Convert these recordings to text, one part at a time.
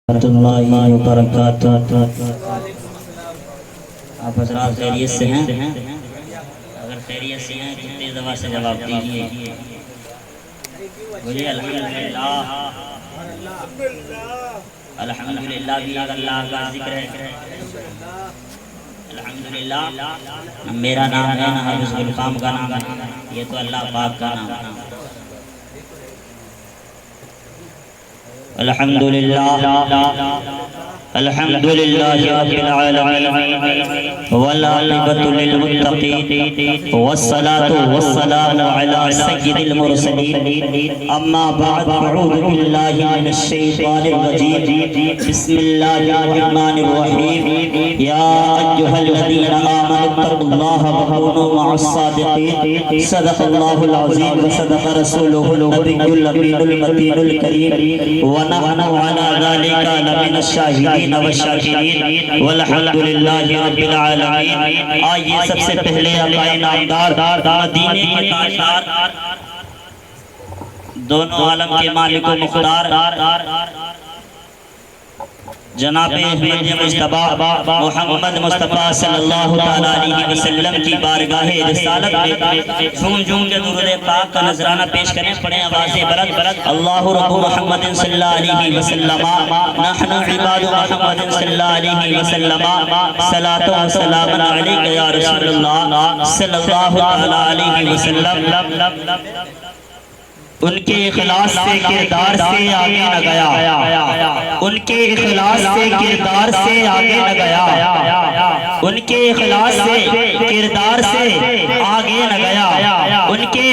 ورحمۃ اللہ وبرکاتہ۔ آپ حضرات خیریت سے ہیں؟ اگر خیریت سے ہیں تو تیز آواز سے جواب دیجیے۔ بولیے الحمدللہ۔ الحمدللہ بھی اگر اللہ کا ذکر ہے۔ الحمدللہ میرا نام ہے نہ حافظ غلام کا نام ہے، یہ تو اللہ پاک کا نام ہے۔ الحمدللہ الحمدللہ رب العالمین والعاقبۃ للمتقین والصلاة والسلام علی سید المرسلین، اما بعد فاعوذ باللہ من الشیطان الرجیم، بسم اللہ الرحمن الرحیم، یا ایھا الذین آمنوا اتقوا اللہ وکونوا مع الصادقین، صدق اللہ العظیم وصدق رسولہ النبی الامین المتین الکریم، ونحن علی ذلک لمن الشاہدین والشاکرین والحمدللہ رب العالمین۔ آئیے سب سے پہلے آقا نامدار مدینے کے تاجدار، دونوں عالم کے مالک و مختار جناب احمد مجتبیٰ محمد مصطفیٰ صلی اللہ علیہ وسلم کی بارگاہ رسالت میں جھوم جھوم کے درود پاک کا نذرانہ پیش کریں۔ پڑھیں آواز بلند، اللہ رب محمد صلی اللہ علیہ وسلم، نحن عباد محمد صلی اللہ علیہ وسلم، صلاۃ و سلام علیک یا رسول اللہ صلی اللہ علیہ وسلم۔ ان کے اخلاص سے کردار سے آگے نہ گیا، ان کے اخلاص سے کردار سے آگے نہ گیا، ان کے اخلاص سے کردار سے آگے نہ گیا، ان کے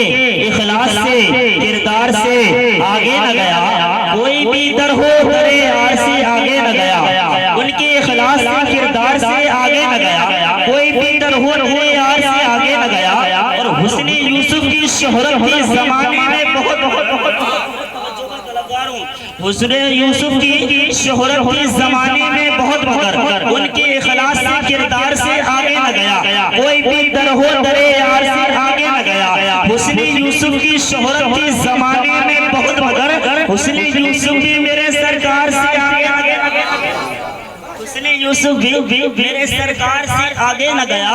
اخلاص سے کردار سے آگے نہ گیا، کوئی بھی در ہو درے یار سے آگے نہ گیا، ان کے اخلاص سے کردار سے آگے نہ گیا، کوئی بھی در ہو درے یار سے آگے نہ گیا۔ اور حسن یوسف کی شہرت بھی زمانے میں بہت حسن یوسف کی شہرت بھی زمانے میں بہت، مگر ان کے اخلاص سے کردار سے آگے نہ گیا، کوئی بھی در ہو درے یار سے آگے نہ گیا۔ حسن یوسف کی شہرت بھی زمانے میں بہت، مگر حسن یوسف بھی میرے سرکار سے آگے نہ گیا، حسن یوسف بھی میرے سرکار سے آگے نہ گیا۔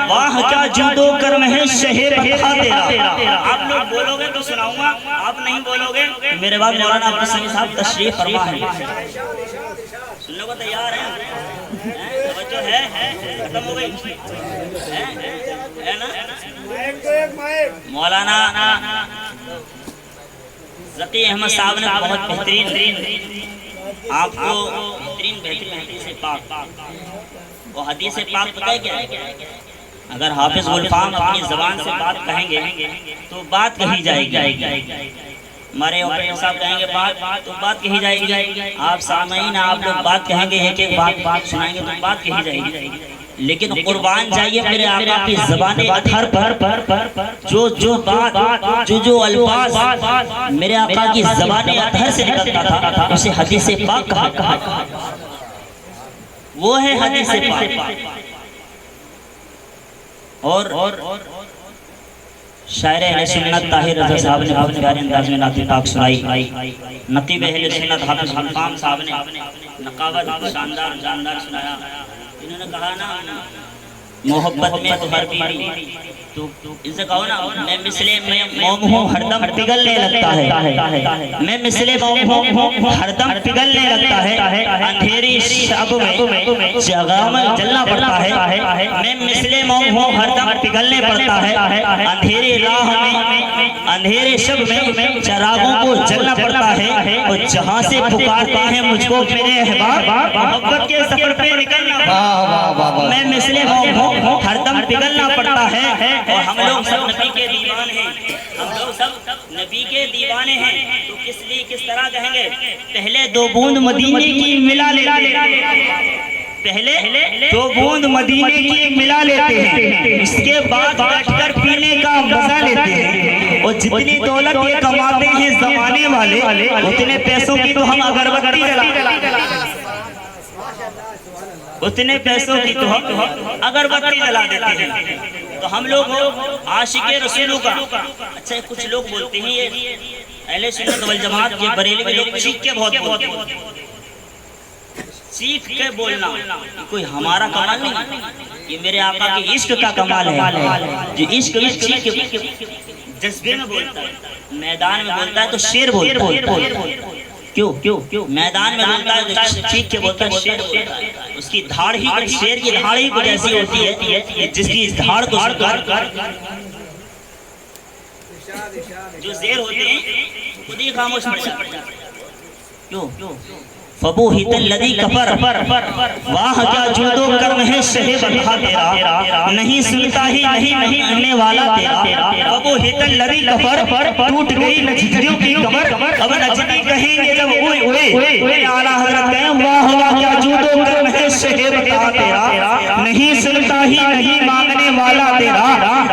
واہ کیا جود و کرم ہے شہر بطحہ تیرا۔ آپ لوگ بولو گے تو سناؤں گا، آپ نہیں بولو گے میرے بعد مولانا عبدالسمیع صاحب تشریف فرما ہے۔ سننے کو تیار ہیں؟ توجہ ہے؟ ختم ہو گئی ہے نا؟ مولانا ذکی احمد صاحب نے بہت بہترین آپ کو بہترین حدیث پاک، وہ حدیث پاک پتہ ہے کیا ہے؟ اگر حافظ غلام اپنی زبان سے بات کہیں گے تو بات کہی جائے گی، ہمارے اوپر صاحب کہیں گے بات تو بات کہی جائے گی، آپ سامعین آپ لوگ بات کہیں گے، ایک ایک بات سنائیں گے تو بات کہی جائے گی۔ لیکن قربان جائیے میرے آقا کی زبان اطہر پر جو بات جو الفاظ میرے آقا کی زبان اطہر سے نکلتا تھا اسے حدیث پاک کہا، وہ ہے حدیث پاک۔ اور شاعر اہل سنت طاہر رضا صاحب نے بہت پیارے انداز میں نعت پاک سنائی، نقیب اہل سنت حافظ غلام صاحب نے نقاوت شاندار جاندار سنایا۔ انہوں نے کہا نا محبت میں تو ہر بیوی، تو ان سے کہو نا میں مثل موم ہوں ہر دم پگھلنے لگتا ہے، میں مثل موم ہوں ہر دم پگھلنے لگتا ہے، اندھیری شب میں جغام جلنا پڑتا ہے، میں مثل موم ہوں ہر دم پگھلنے پڑتا ہے، اندھیری راہ میں اندھیرے شب میں چراغوں کو جلنا پڑتا ہے، اور جہاں سے پکارتے ہیں مجھ کو میرے احباب محبت کے سفر پہ نکلنا، میں مثل موم ہوں ہر دم پگھلنا پڑتا ہے۔ اور ہم لوگ سب نبی کے دیوانے ہیں، ہم لوگ سب نبی کے دیوانے ہیں، تو کس لیے کس طرح کہیں گے؟ پہلے دو بوند مدینے کی ملا لیتے ہیں، پہلے دو بوند مدینے کی ملا لیتے ہیں، اس کے بعد بیٹھ کر پینے کا مزہ لیتے ہیں۔ اور جتنی دولت یہ کماتے ہیں زمانے والے، اتنے پیسوں کی تو ہم اگربتی جلاتے ہیں، اتنے پیسوں کی تو ہم اگربتی جلا دیتے ہیں۔ تو ہم لوگ عاشق رسولوں کا، اچھا کچھ لوگ بولتے ہیں یہ اہل سنت والجماعت یہ بریلوی لوگ چیخ کے بہت بولتے ہیں، سیکھ کے بولنا یہ کوئی ہمارا کمال نہیں، یہ میرے آقا کے عشق کا کمال ہے، جو عشق کے جذبے میں بولتا ہے، میدان میں بولتا ہے تو شیر بولتا ہے، کیوں میدان میں بولتا ہے تو چیخ کے بولتا ہے، شیر بولتا ہے، اس کی دھاڑ ہی شیر کی دھاڑ ہی کچھ ایسی ہوتی ہے جس کی اس دھاڑ کو جو زیر ہوتے ہیں خود ہی خاموش پڑ جاتے ہیں، کیوں فبوہت الذی کفر واہ کیا جود و کرم ہے شہ بندھا تیرا، نہیں سنتا ہی نہیں ماننے والا تیرا، فبوہت الذی کفر ٹوٹ گئی نجدیوں کی کمر، اب نجدی کہیں گے جب اوئے اوئے اعلیٰ حضرت کہیں واہ واہ کیا جود و کرم ہے شہ بندھا تیرا، نہیں سنتا ہی نہیں ماننے والا تیرا،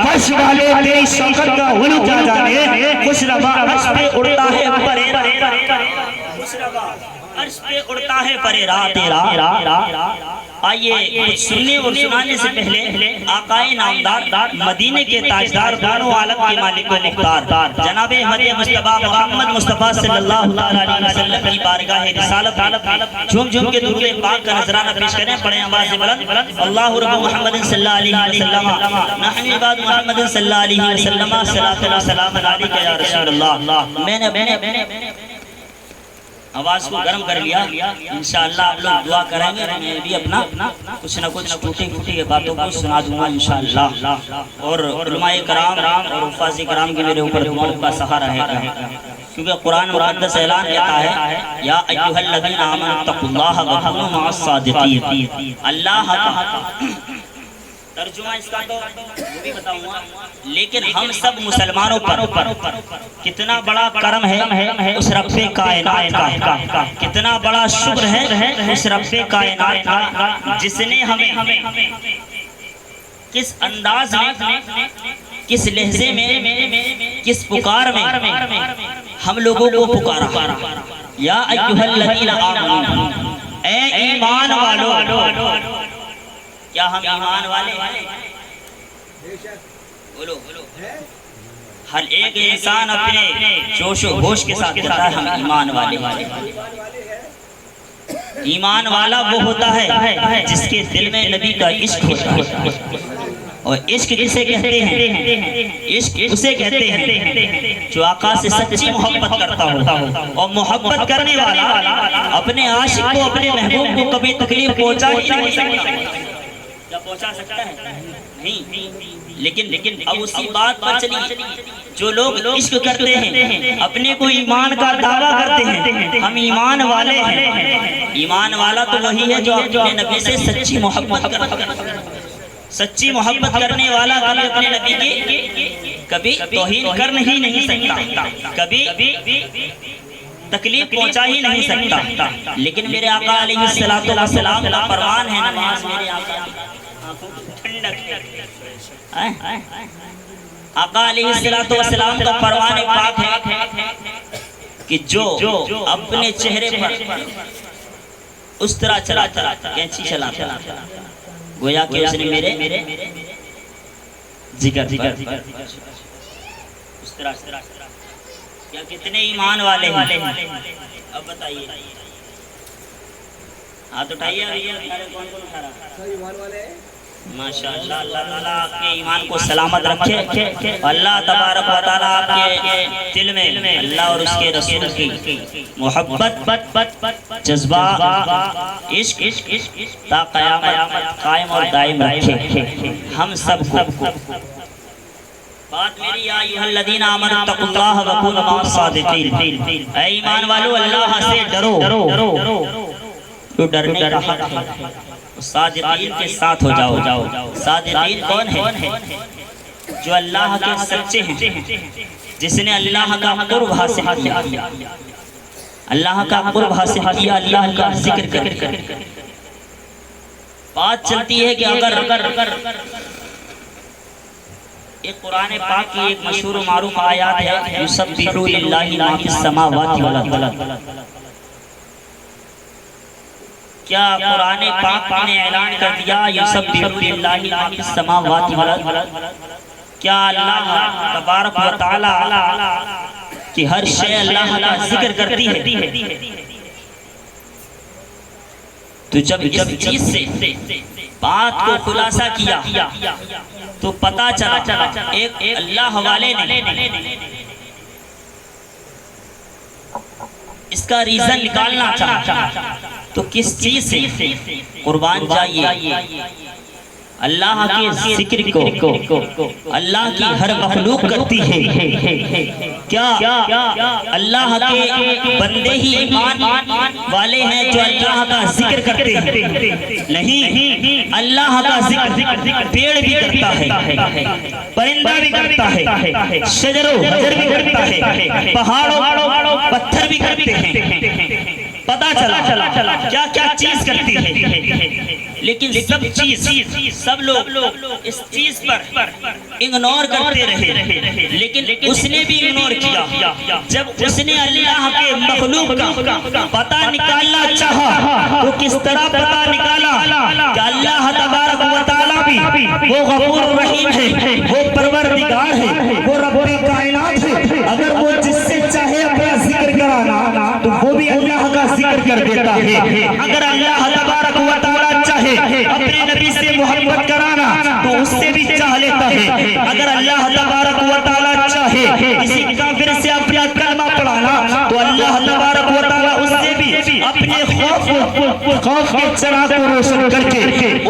فرش والے تیری شوکت کا علو کیا جانے، خوش روا عرش پہ اڑتا ہے پرے خوش روا عرش پہ اڑتا ہے پرے راہ تیرا۔ آئیے کچھ سننے اور سنانے سے پہلے آقائے نامدار مدینے کے تاجدار دونوں عالم کے مالک و مختار جناب احمد مصطفیٰ محمد مصطفیٰ صلی اللہ علیہ وسلم کی بارگاہ رسالت جھوم جھوم کے درود پاک کا نذرانہ پیش کریں، پڑھیں آواز بلند، اللہ رب محمد صلی اللہ علیہ وسلم نحن عباد محمد صلی اللہ علیہ وسلم صلاۃ و سلام علیک یا رسول اللہ۔ میں نے آواز کو گرم کر لیا، انشاءاللہ آپ لوگ دعا کریں گے، میں بھی اپنا کچھ نہ کچھ ٹوٹی پھوٹی کے باتوں کو سنا دوں گا انشاءاللہ، اور علماء کرام اور حفاظ کرام کے میرے اوپر دعاؤں کا سہارا ہے، کیونکہ قرآن مقدس اعلان کہتا ہے یا ایھا الذین آمنوا اتقوا اللہ وکونوا مع الصادقین، اللہ کا ترجمہ اس کا تو وہ بھی بتاؤں گا، لیکن ہم سب مسلمانوں پر کتنا بڑا کرم ہے اس رب کائنات کا، کتنا بڑا شکر ہے اس رب کائنات کا، جس نے ہمیں کس انداز میں، کس لہجے میں، کس پکار میں ہم لوگوں کو پکارا، یا ایھا الذین آمنوا، اے ایمان والو، کیا ہم ایمان والے ہیں؟ بولو ہر ایک انسان اپنے جوش و ہوش کے ساتھ کہتا ہے ہم ایمان والے ہیں۔ ایمان والا وہ ہوتا ہے جس کے دل میں نبی کا عشق ہوتا ہے، اور عشق کسے کہتے ہیں؟ عشق اسے کہتے ہیں جو آقا سے سچی محبت کرتا ہو، اور محبت کرنے والا اپنے عاشق کو، اپنے محبوب کو کبھی تکلیف پہنچا ہی نہیں سکتا، کیا پہنچا سکتا ہے؟ نہیں، لیکن اب اسی بات پر چلیے، جو لوگ عشق کرتے ہیں، اپنے کو ایمان کا دعویٰ کرتے ہیں ہم ایمان والے ہیں، ایمان والا تو وہی ہے جو اپنے نبی سے سچی محبت کرتا ہے، سچی محبت کرنے والا اپنے نبی کی کبھی توہین کر ہی نہیں سکتا، کبھی تکلیف پہنچا ہی نہیں سکتا، لیکن میرے آقا علیہ السلام کا فرمان ہے، نماز میرے آقا کی آنکھوں کی ٹھنڈک ہے، آقا علیہ السلام کا فرمان پاک ہے کہ جو اپنے چہرے پر اس طرح چلاتا، کینچی چلاتا، گویا کہ اس نے میرے ذکر اس طرح، یا کتنے ایمان والے ہیں؟ اب بتائیے، ہاتھ اٹھائیے، کون کون اٹھا رہا ہے؟ ماشاءاللہ، اللہ تعالیٰ آپ کے ایمان کو سلامت رکھے، اللہ تبارک و تعالیٰ آپ کے دل میں اللہ اور اس کے رسول کی محبت، جذبہ، عشق تا قیامت قائم اور دائم رکھے ہم سب کو۔ بات میری، یا ایھا الذین آمنوا اتقوا اللہ وکونوا مع الصادقین، اے ایمان والو اللہ سے ڈرو، تو ڈرنے کا حق ہے، صادقین کے ساتھ ہو جاؤ۔ صادقین کون ہے؟ جو اللہ کے سچے ہیں، جس نے اللہ کا قرب حاصل کیا، اللہ کا قرب حاصل کیا، اللہ کا ذکر کر۔ بات چلتی ہے کہ اگر ایک قرآن پاک کی ایک مشہور و معروف آیات ہے، یسبحوا للہ ما فی السماوات والارض، کیا قرآن پاک نے اعلان کر دیا یسبحوا للہ ما فی السماوات والارض، کیا اللہ تبارک و تعالی کی ہر شے اللہ کا ذکر کرتی ہے؟ تو جب اس چیز سے بات کو خلاصہ کیا تو پتا چلا ایک اللہ والے نے اس کا ریزن نکالنا چاہا تو کس چیز سے قربان جائیے اللہ کے ذکر کو اللہ کی ہر مخلوق کرتی ہے کیا اللہ کے بندے ہی ایمان والے ہیں جو اللہ کا ذکر کرتے ہیں؟ نہیں، اللہ کا ذکر پیڑ بھی کرتا ہے، پرندہ بھی کرتا ہے، شجر و حجر بھی کرتا ہے، پہاڑ و پتھر بھی کرتے ہیں۔ پتا چلا کیا کیا چیز کرتی ہے، لیکن سب لوگ اس چیز پر اگنور کرتے رہے، لیکن اس نے بھی اگنور کیا۔ جب اس نے اللہ کے مخلوق کا پتہ نکالنا چاہا تو کس طرح پتہ نکالا کہ اللہ تبارک و تعالیٰ بھی وہ غفور رحیم ہے، وہ پروردگار ہے، وہ رب کائنات ہے۔ اگر وہ جس سے چاہے اپنا ذکر کرانا تو وہ بھی اللہ کا ذکر کر دیتا ہے۔ اگر اللہ تبارک و تعالیٰ چاہے اپنے نبی سے محبت کرانا تو اس سے بھی چاہ لیتا ہے۔ اگر اللہ تبارک و تعالیٰ چاہے کسی کافر سے اپنا کلمہ پڑھانا تو اللہ تبارک و تعالیٰ اس سے بھی اپنے خوف کے چراغ کو روشن کر کے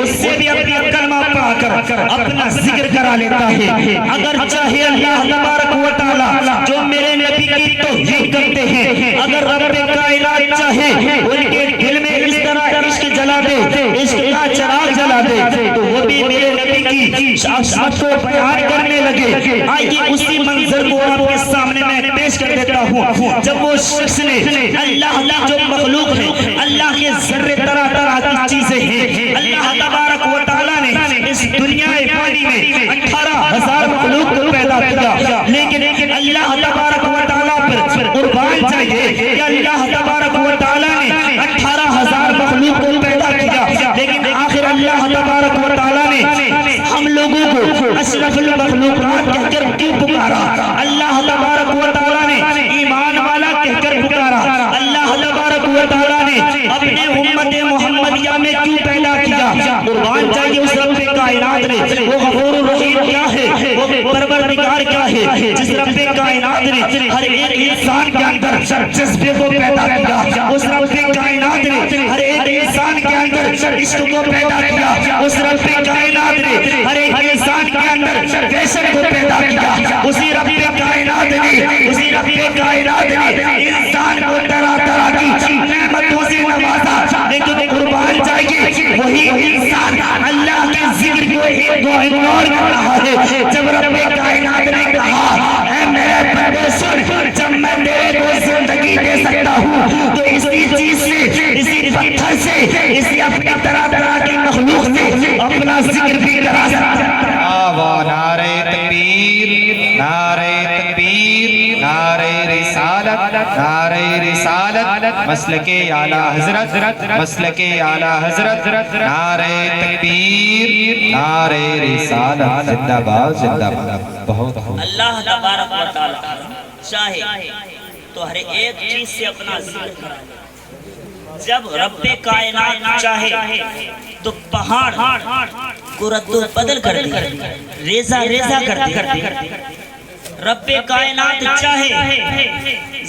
اس سے بھی اپنا کلمہ پڑھا کر اپنا ذکر کرا لیتا ہے۔ اگر چاہے اللہ تبارک و تعالیٰ جو میرے نبی کی توحید کرتے ہیں، اگر رب کائنات چاہے ان کے دل میں اس طرح عشق جلا دے، عشق کا چراغ جلا دے تو وہ بھی میرے نبی کی شخصیت کو بیان کرنے لگے۔ آئیے اسی منظر کو آپ کے سامنے میں پیش کر دیتا ہوں۔ جب وہ شخص نے اللہ جو مخلوق ہے، اللہ کے ذرے طرح طرح کی چیزیں ہیں، اللہ تبارک و تعالیٰ نے اس دنیا فانی میں 18,000 مخلوق کو پیدا کیا، لیکن اللہ تبارک و تعالیٰ پر قربان چاہیے کہ اللہ تبارک و تعالیٰ نے 18,000 مخلوق کو پیدا کیا، لیکن آخر اللہ تبارک و تعالیٰ نے ہم لوگوں کو اشرف المخلوقات کہہ کر کیوں پکارا؟ اللہ تبارک و تعالیٰ نے ایمان والا کہہ کر پکارا۔ اللہ تبارک و تعالیٰ نے اپنے امت محمدیہ میں کیوں پیدا کیا؟ قربان چاہیے اس رب کائنات نے، وہ غفور الرحیم کیا ہے، وہ پروردگار کیا ہے، جس رب کائنات نے ہر ایک انسان کے اندر جذبے کو پیدا کیا، اس رب کائنات نے ہر ایک انسان کے اندر عشق کو پیدا کیا، اس رب کائنات نے ہر ایک انسان کے اندر وحشت کو پیدا کیا، اسی رب کائنات نے انسان کو طرح طرح کی نعمتوں سے نوازا، لیکن قربان چاہیے وہی انسان اللہ کے ذکر کو اگنور کر رہا ہے۔ جب رب کائنات نے کہا اے میرے بندے سن، جب میں تیرے کو زندگی دے سکتا ہوں تو اسی چیز سے، اسی پتھر سے، اسی اپنی طرح طرح کی مخلوق سے اپنا ذکر بھی کرا سکتا ہوں۔ نعرہ تکبیر، نعرہ تکبیر، نعرہ رسالت، نعرہ رسالت، مسلک اعلیٰ حضرت، مسلک اعلیٰ حضرت، نعرہ تکبیر، نعرہ رسالت، زندہ باد، زندہ باد۔ بہت اللہ تبارک و تعالیٰ چاہے تو ہر ایک چیز سے اپنا ذکر کرائے۔ جب رب کائنات چاہے تو پہاڑ کو رد و بدل کر دے، ریزہ ریزہ کر دے۔ رب کائنات چاہے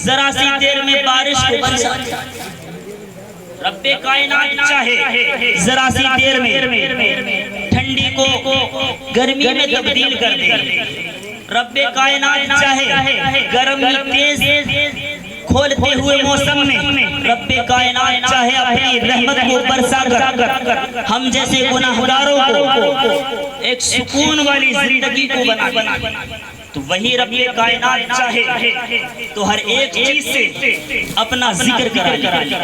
ذرا سی دیر میں بارش کو برسا دے، رب کائنات چاہے ذرا سی دیر میں ٹھنڈی کو گرمی میں تبدیل کر دے، رب کائنات چاہے گرمی تیز کھولتے ہوئے موسم میں رب کائنات چاہے اپنی رحمت کو برسا کر ہم جیسے گناہگاروں کو ایک سکون والی زندگی کو بنا دے، تو وہی رب کائنات چاہے تو ہر ایک چیز سے اپنا ذکر کرا لے۔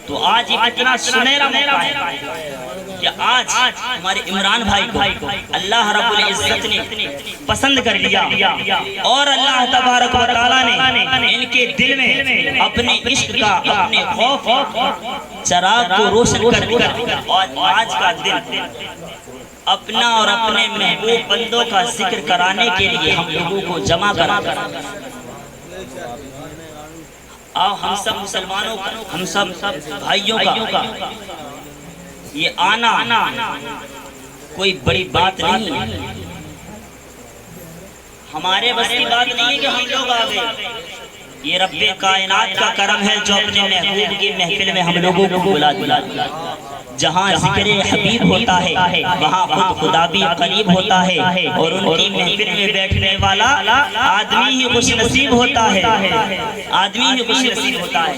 تو آج یہ اتنا سنہرا موقع ہے کہ آج ہمارے عمران بھائی کو اللہ رب العزت نے پسند کر لیا، اور اللہ تبارک و تعالیٰ نے ان کے دل میں اپنے عشق کا، اپنے خوف چراغ کو روشن کر دیا، اور آج کا دن اپنا اور اپنے محبوب بندوں کا ذکر کرانے کے لیے ہم لوگوں کو جمع کرا۔ آؤ ہم سب مسلمانوں کا، ہم سب بھائیوں کا یہ آنا کوئی بڑی بات نہیں ہے، ہمارے بس کی بات نہیں ہے کہ ہم لوگ آ گئے، یہ رب کائنات کا کرم ہے جو اپنے محبوب کی محفل میں ہم لوگوں کو بلا دیا۔ جہاں ذکر حبیب ہوتا ہے وہاں خود خدا بھی قریب ہوتا ہے، اور ان کی محفل میں بیٹھنے والا آدمی ہی خوش نصیب ہوتا ہے، آدمی ہی خوش نصیب ہوتا ہے۔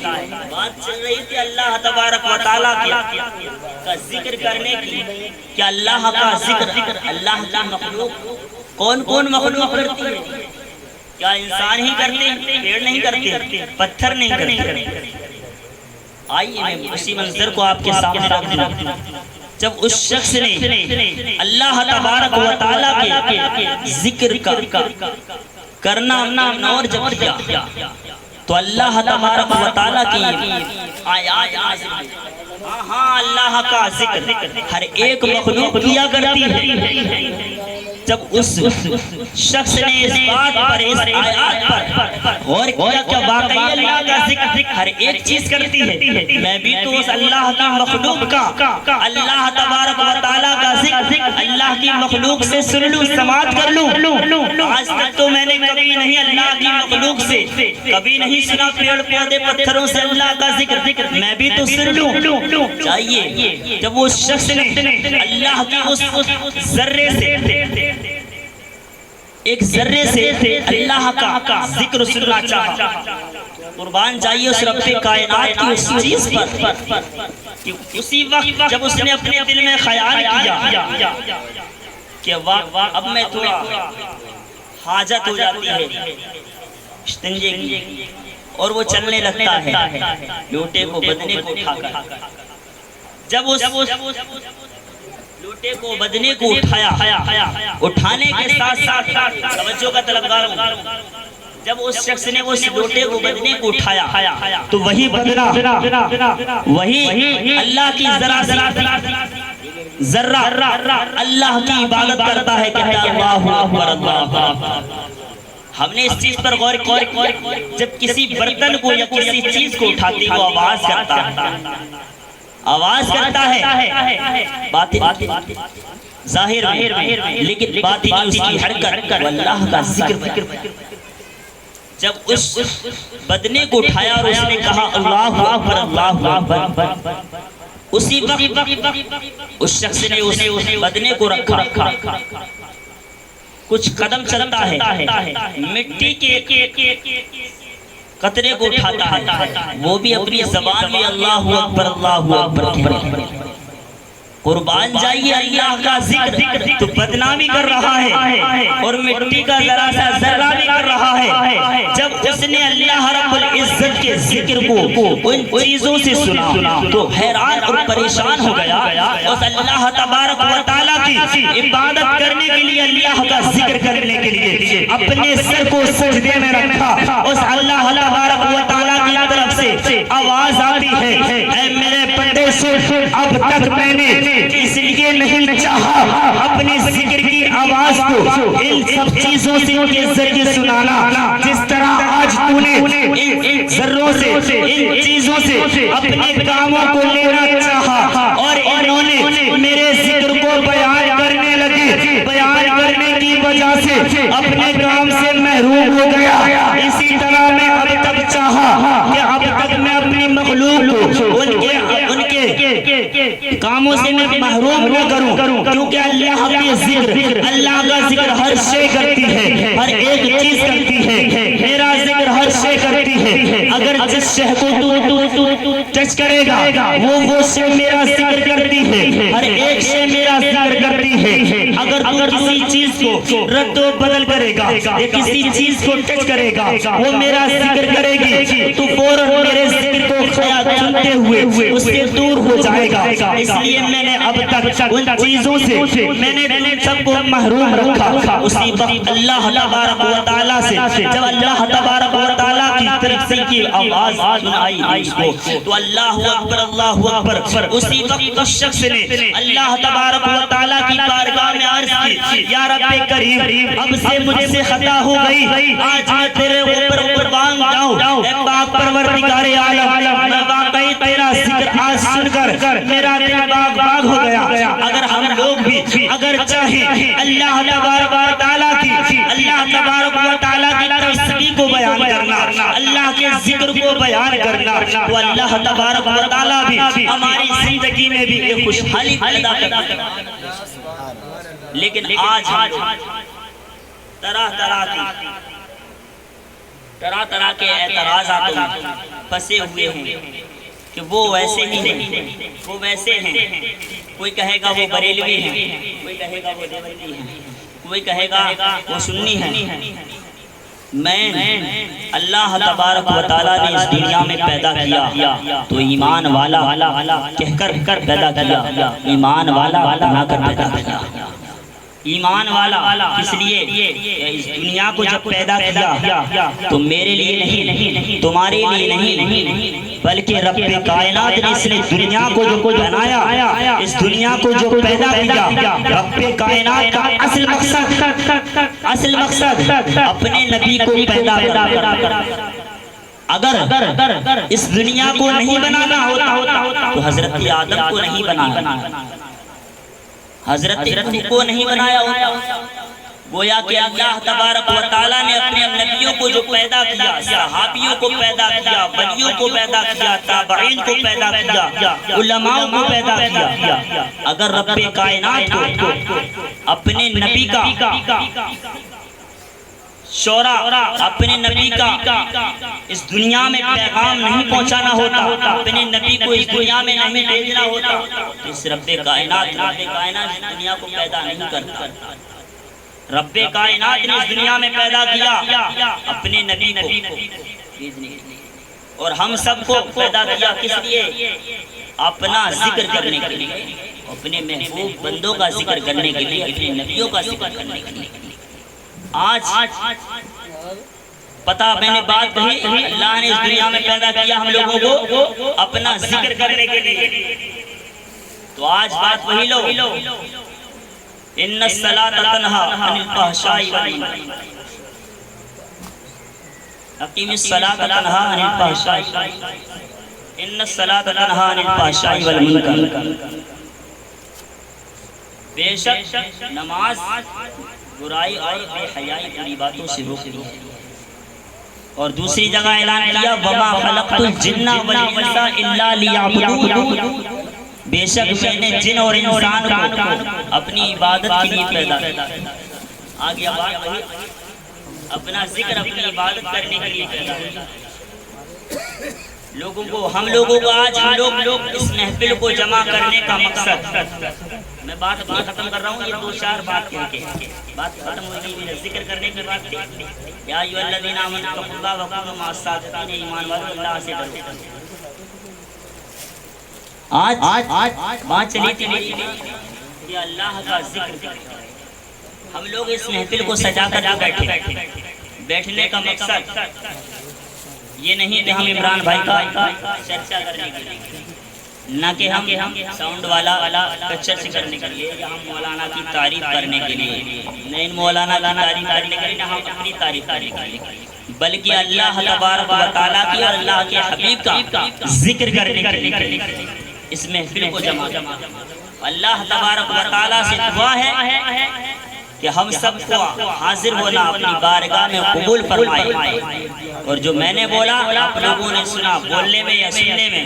بات چل رہی تھی اللہ تبارک و تعالیٰ کا ذکر کرنے کی، کہ اللہ کا ذکر، اللہ کی مخلوق کون کون مخلوق کرتی ہے؟ کیا انسان ہی کرتے ہیں؟ پیڑ نہیں کرتے، پتھر نہیں کرتے۔ آئیے میں اسی منظر کو آپ کے سامنے رکھ دوں۔ جب اس شخص نے اللہ تبارک و تعالیٰ کے ذکر کا کرنا اور جب کیا تو اللہ تبارک و تعالیٰ کی آیات نازل ہوئی۔ ہاں اللہ کا ذکر ہر ایک مخلوق کیا کرتی ہے۔ جب اس شخص نے اس بات پر، اس آیات پر غور کیا کہ واقعی اللہ کا ذکر ہر ایک چیز کرتی ہے، میں بھی تو اس اللہ کی مخلوق کا، اللہ تبارک و تعالیٰ کا ذکر اللہ کی مخلوق سے سن لوں، سماعت کر لوں۔ آج تک تو میں نے کبھی نہیں اللہ کی مخلوق سے کبھی نہیں سنا، پیڑ پودے پتھروں سے اللہ کا ذکر میں بھی تو سن لوں۔ چاہیے جب وہ شخص نے اللہ کی اس ذرے سے، ایک ذرے سے اللہ کا ذکر سننا چاہا، قربان جائیے اس رب کائنات کی اس چیز پر، کہ اسی وقت جب اس نے اپنے دل میں خیال کیا کہ اب میں تھوڑا حاجت ہو جاتی ہے استنجے کی، اور وہ چلنے لگتا ہے لوٹے کو بدنے کو اٹھا کر، جب اس لوٹے کو بدنے کو اٹھایا، اٹھانے کے ساتھ ساتھ توجہ کا طلبگار ہوں، جب اس شخص نے اس لوٹے کو بدنے کو اٹھایا تو وہی بدنا، وہی اللہ کی ذرہ اللہ کی عبادت کرتا ہے، کہتا ہے اللہ اکبر اللہ اکبر۔ ہم نے اس چیز پر غور کیا، جب کسی برتن کو یا کسی چیز کو اٹھاتی وہ آواز کرتا ہے، آواز کرتا ہے باطن ظاہر میں، لیکن باطنی اس کی حرکت اللہ کا ذکر۔ جب اس بدنے کو اٹھایا اور اس نے کہا اللہ اکبر اللہ اکبر، اسی وقت اس شخص نے اس بدنے کو رکھا، کچھ قدم چلتا ہے، مٹی کے قطرے کو اٹھاتا ہے، وہ بھی اپنی زبان میں اللہ اکبر اللہ اکبر کہہ رہے۔ قربان جائیے اللہ کا ذکر تو بدنامی کر رہا ہے اور مٹی کا ذرا سا ذرہ بھی کر رہا ہے۔ جب اس نے اللہ رب العزت کے ذکر کو ان چیزوں سے سنا تو حیران اور پریشان ہو گیا، اس اللہ تبارک و تعالیٰ کی عبادت کرنے کے لیے، اللہ کا ذکر کرنے کے لیے اپنے سر کو سجدے میں رکھا۔ اس اللہ تبارک و تعالیٰ کی طرف سے آواز آتی ہے، اے میرے بندے سن، اب تک میں نے اس لیے نہیں چاہا اپنے ذکر کی آواز کو ان سب چیزوں سے کے ذریعے سنانا، جس طرح آج تو نے ان ذروں سے، ان چیزوں سے اپنے کاموں کو لینا چاہا، اور انہوں نے میرے ذکر کو بیان کرنے لگے، بیان کرنے کی وجہ سے اپنے کام سے محروم ہو گیا۔ اسی طرح میں اب تک چاہا کہ اب تک میں اپنی مخلوق کو ان کے کاموں سے میں محروم نہ کروں، کیونکہ اللہ کی ذکر، اللہ کا ذکر ہر شے کرتی ہے، ہر ایک چیز کرتی ہے، میرا ذکر ہر شے کرتی ہے۔ اگر جس شے کو تو ٹچ کرے گا وہ شے میرا ذکر کرتی ہے، ہر ایک شے میرا ذکر کرتی ہے۔ اگر تو کسی چیز کو رد و بدل کرے گا یا کسی چیز کو ٹچ کرے گا وہ میرا ذکر کرے گی تو فوراً میرے ذکر کو خیال سنتے ہوئے اس سے دور ہو جائے گا۔ اس لیے میں نے اب تک ان چیزوں سے میں نے سب کو محروم رکھا۔ اسی وقت اللہ تبارک و تعالیٰ سے جب اللہ تبارک و تعالیٰ کی طرف سے کی آواز سنائی اس کو تو اللہ اکبر، اسی وقت اس شخص نے اللہ تبارک و تعالیٰ کی بارگاہ میں عرض کی، یا رب کریم اب سے مجھ سے خطا ہو گئی، آج میں تیرے اوپر قربان جاؤں، اے پاک پروردگار عالم، میں واقعی تیرا ذکر آج سن کر میرا دل باغ باغ ہو گیا۔ اگر ہم لوگ بھی اگر چاہیں اللہ تبارک و تعالیٰ کی تسبیح کو بیان کرنا، اللہ کے ذکر کو بیان کرنا، تو اللہ تبارک و تعالیٰ بھی ہماری زندگی میں بھی یہ خوشحالی پیدا کرتا ہے۔ لیکن آج طرح کے اعتراضات پھنسے ہوئے ہیں کہ وہ ویسے ہی نہیں، وہ ویسے ہیں، کوئی کہے گا وہ بریلوی ہیں، کوئی کہے گا وہ دیوبندی ہیں، کوئی کہے گا وہ سنی ہیں۔ میں اللہ تبارک و تعالیٰ نے اس دنیا میں پیدا کیا تو ایمان والا کہہ کر پیدا کیا، ایمان والا بنا کر پیدا کیا۔ ایمان والا اس لیے اس دنیا کو جب پیدا کیا تو میرے لیے نہیں، تمہارے لیے نہیں، بلکہ رب کائنات نے اس نے دنیا کو جو بنایا، اس دنیا کو جو پیدا کیا، رب کائنات کا اصل مقصد اپنے نبی کو پیدا کرنا۔ اگر اس دنیا کو نہیں بنانا ہوتا تو حضرت آدم کو نہیں بنانا، حضرت نوح کو نہیں بنایا ہوتا۔ گویا کہ اللہ تبارک و تعالیٰ نے اپنے نبیوں کو جو پیدا کیا، صحابیوں کو پیدا کیا، ولیوں کو پیدا کیا، تابعین کو پیدا کیا، علماء کو پیدا کیا۔ اگر رب کائنات کو اپنے نبی کا شورا، اپنے نبی کا اس دنیا میں پیغام نہیں پہنچانا ہوتا، اپنے نبی کو اس دنیا میں نہیں بھیجنا ہوتا، تو اس رب کائنات اس دنیا کو پیدا نہیں کرتا۔ رب کائنات نے اس دنیا میں پیدا کیا اپنے نبی کو بھیجنے کے لیے، اور ہم سب کو پیدا کیا کس لیے؟ اپنا ذکر کرنے کے لیے، اپنے محبوب بندوں کا ذکر کرنے کے لیے، اپنے نبیوں کا ذکر کرنے کے لیے۔ آج پتا میں نے بات کہی، اللہ نے اس دنیا میں پیدا کیا ہم لوگوں کو اپنا ذکر کرنے کے لیے، تو آج بات وہی لو، ان الصلاۃ تنہی عن الفحشاء والمنکر، اقیم الصلاۃ تنہی عن الفحشاء، ان الصلاۃ تنہی عن الفحشاء والمنکر۔ بے شک نماز برائی اور بے حیائی بری باتوں سے روکتی ہے، اور دوسری جگہ اعلان کیا وَمَا خَلَقْتُ الْجِنَّ وَالْإِنسَ إِلَّا لِيَعْبُدُونِ، بے شک میں نے جن اور انسان کو اپنی عبادت کے لیے پیدا کیا۔ آگے بات وہی، اپنا ذکر اپنی عبادت کرنے کے لیے پیدا کیا۔ ہم لوگوں کو آج لوگ اس محفل کو جمع کرنے کا مقصد، میں بات ختم کر رہا ہوں، یہ 2-4 بات کہہ کے بات ختم ہو گئی، میرے ذکر کرنے کی بات تھی۔ یا ایھا الذین آمنوا اتقوا اللہ وکونوا مع الصادقین، ایمان والو اللہ سے ڈرو۔ آج بات چلی تھی کہ اللہ کا ذکر، ہم لوگ اس محفل کو سجا کر بیٹھے، بیٹھنے کا مقصد یہ نہیں کہ ہم عمران بھائی کا چرچا کرنے کے لیے، نہ کہ ہم ساؤنڈ والا کا چرچ کرنے کے لیے، یا ہم مولانا کی تعریف کرنے کے لیے، نہ ان مولانا کی تعریف کرنے کے لیے، نہ ہم اپنی تعریف کرنے کے لیے، بلکہ اللہ تبارک و تعالیٰ کی اور اللہ کے حبیب کا ذکر کرنے کے لیے اس محفل کو جمع۔ اللہ تبارک و تعالیٰ سے دعا ہے کہ ہم سب کو حاضر ہونا اپنی بارگاہ میں قبول فرمائے، اور جو میں نے بولا آپ لوگوں نے سنا، بولنے میں یا سننے میں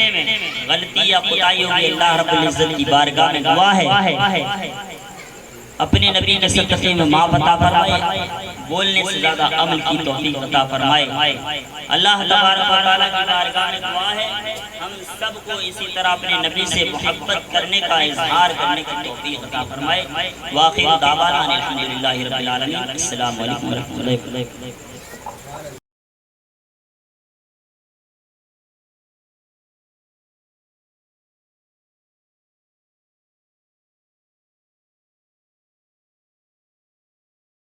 غلطی یا خطائی ہوگی، اللہ رب العزت کی بارگاہ میں دعا ہے اپنے نبی کے صدقے میں معاف عطا فرمائے، بولنے سے زیادہ عمل کی توفیق عطا فرمائے۔ اللہ تبارک و تعالیٰ کی بارگاہ میں دعا ہے ہم سب کو اسی طرح اپنے نبی سے محبت کرنے کا اظہار کرنے کی توفیق عطا فرمائے۔ وآخر دعوانا الحمدللہ رب العالمین۔ السلام علیکم ورحمۃ اللہ وبرکاتہ۔